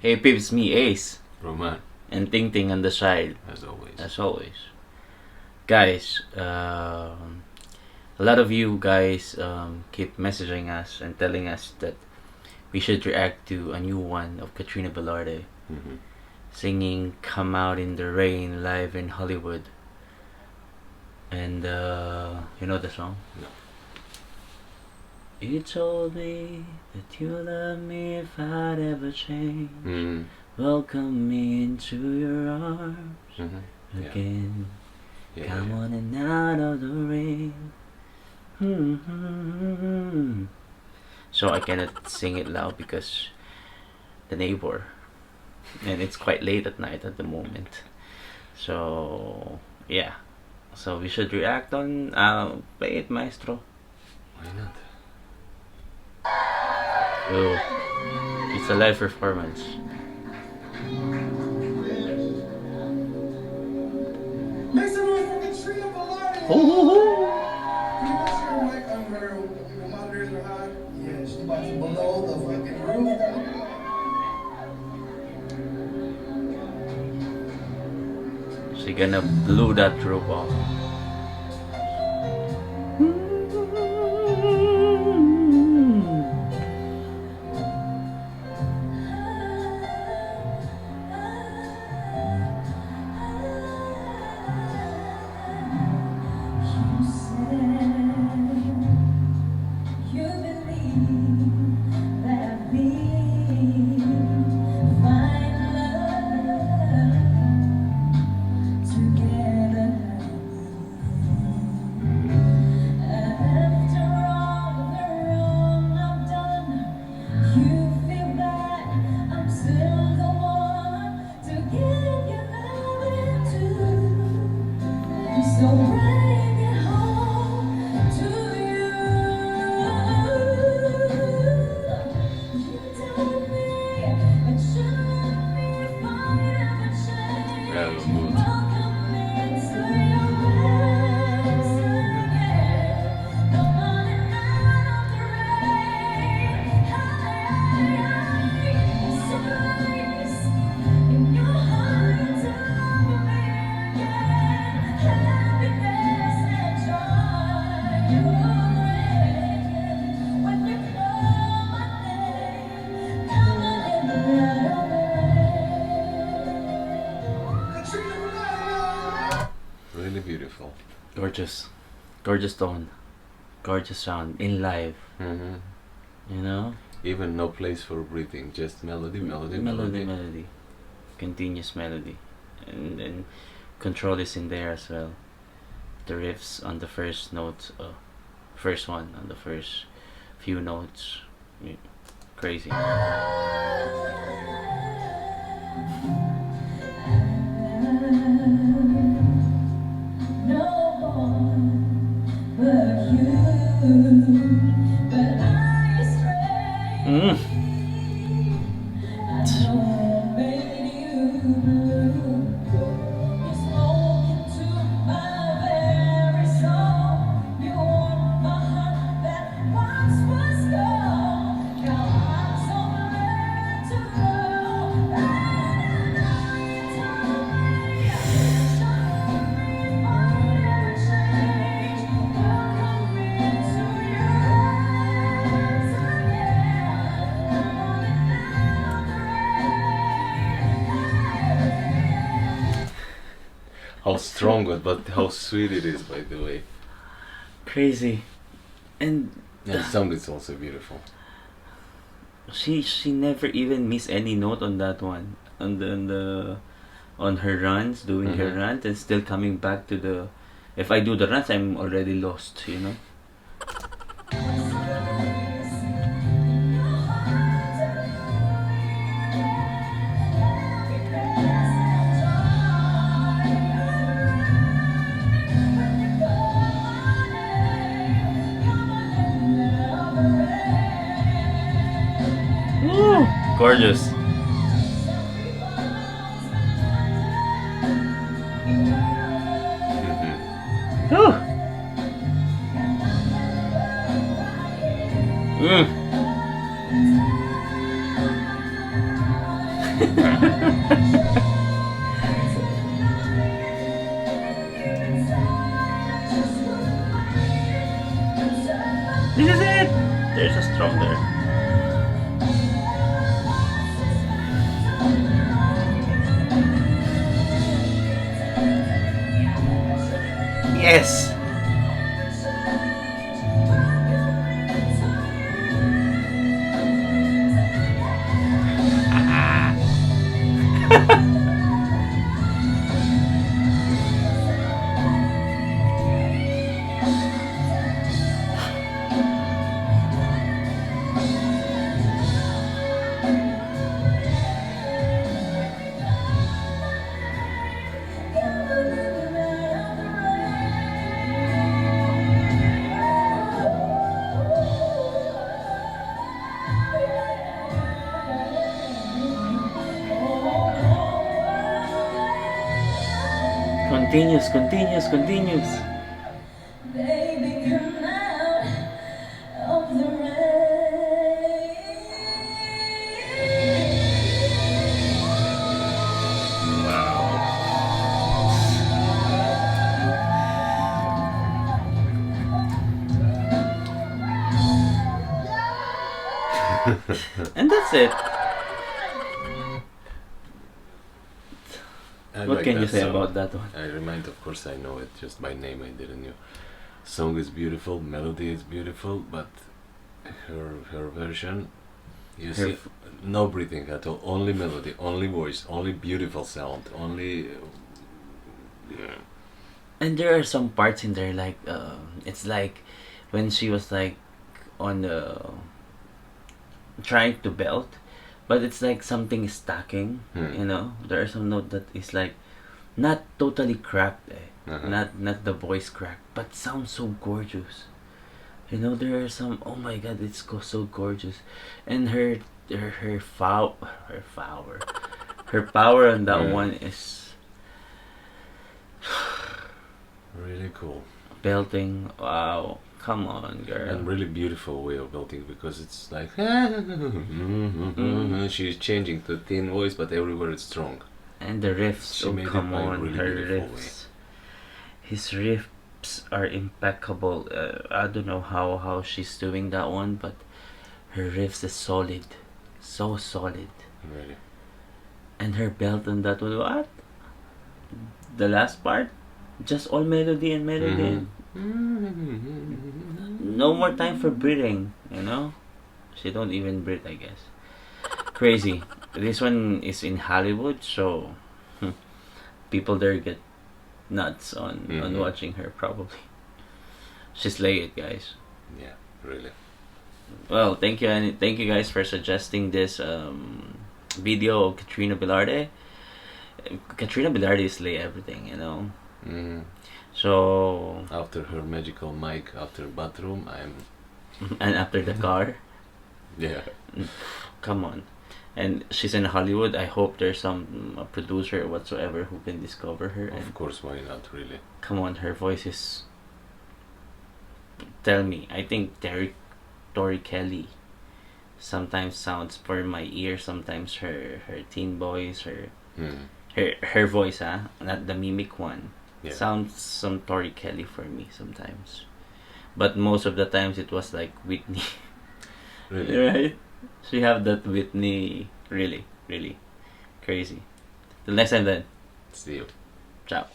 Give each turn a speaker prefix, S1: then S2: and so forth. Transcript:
S1: Hey peeps, me Ace.
S2: Roman,
S1: And Ting Ting on the side.
S2: as always.
S1: As always. Guys, a lot of you guys keep messaging us and telling us that we should react to a new one of Katrina Velarde singing Come Out in the Rain live in Hollywood. And you know the song?
S2: No.
S1: You told me that you love me if I'd ever change. Welcome me into your arms again. Come on and out of the rain. So I cannot sing it loud because the neighbor, and it's quite late at night at the moment. So yeah, so we should react on. Play it, maestro.
S2: Why not?
S1: Oh, it's a live performance.
S3: Make some noise for Katrina Velarde!
S1: Oh.
S3: Can you make sure your mic on her monitors are high? Yeah, she's about to blow the fucking roof down.
S1: She gonna blow that roof off.
S4: So bring it home to you. You told me that you love me if I ever change. Welcome me into your arms again. Come on and out of the rain. Sunrise in your heart over me again. Happiness and joy you bring when you call my name. Come on in the middle of the rain.
S3: Katrina Velarde!
S2: Really beautiful.
S1: Gorgeous tone, gorgeous sound in live. You know,
S2: Even no place for breathing, just melody.
S1: continuous melody, and then control is in there as well. The riffs on the first note, first one on the first few notes, crazy.
S4: No one but you, but I stray. I know made you blue. You spoke into my very soul. You warmed my heart that once was cold. Now I'm so glad to know that I know you told me. Showed me if I never change. Welcome me into your arms again. Come on and out of the rain.
S2: How strong, but how sweet it is, by the way.
S1: Crazy, and
S2: And the sound is also beautiful.
S1: she never even missed any note on that one, on her runs, doing her runs, and still coming back to the. If I do the runs, I'm already lost. You know. Woo! Gorgeous. Woo! This is it! There's a stronger. Yes! Continues, continues, continues.
S4: Baby, come out of the rain.
S1: And that's it.
S2: I
S1: What
S2: like
S1: can you
S2: that
S1: say
S2: song.
S1: about that one?
S2: I remind, of course, I know it just by name. I didn't know. Song is beautiful, melody is beautiful, but her version, you
S1: Her
S2: see, no breathing at all. Only melody, only voice, only beautiful sound, only. Yeah.
S1: And there are some parts in there like it's like when she was like on the trying to belt, but it's like something is stacking. You know, there are some note that is like not totally cracked, not the voice cracked, but sounds so gorgeous. You know, there are some. Oh my God, so gorgeous, and her power on that one is
S2: Really cool.
S1: belting. Wow, come on, girl.
S2: And really beautiful way of belting because it's like she's changing to thin voice, but everywhere it's strong.
S1: And the riffs,
S2: She made it
S1: come
S2: by a
S1: on,
S2: really
S1: her
S2: beautiful
S1: riffs. His riffs are impeccable. I don't know how she's doing that one, but her riffs is solid, so solid.
S2: Really.
S1: And her belt on that one, what? The last part, just all melody and melody. No more time for breathing. You know, she don't even breathe, I guess. Crazy. This one is in Hollywood, so people there get nuts on watching her. Probably, she's lay it, guys.
S2: Yeah, really.
S1: Well, thank you, and thank you guys for suggesting this video of Katrina Velarde. Katrina Velarde is lay everything, you know. So
S2: After her magical mic, after bathroom, I'm.
S1: and after the car,
S2: Yeah.
S1: come on. And she's in Hollywood. I hope there's some producer or whatsoever who can discover her.
S2: Of
S1: And
S2: course, why not? Really.
S1: come on, her voice is. Tell me, I think Tori Kelly sometimes sounds for my ear. Sometimes her teen voice, her voice, not the mimic one.
S2: Yeah.
S1: Sounds some Tori Kelly for me sometimes, but most of the times it was like Whitney.
S2: Really.
S1: Right? She have that Whitney, really crazy. Till next time then.
S2: See you.
S1: Ciao.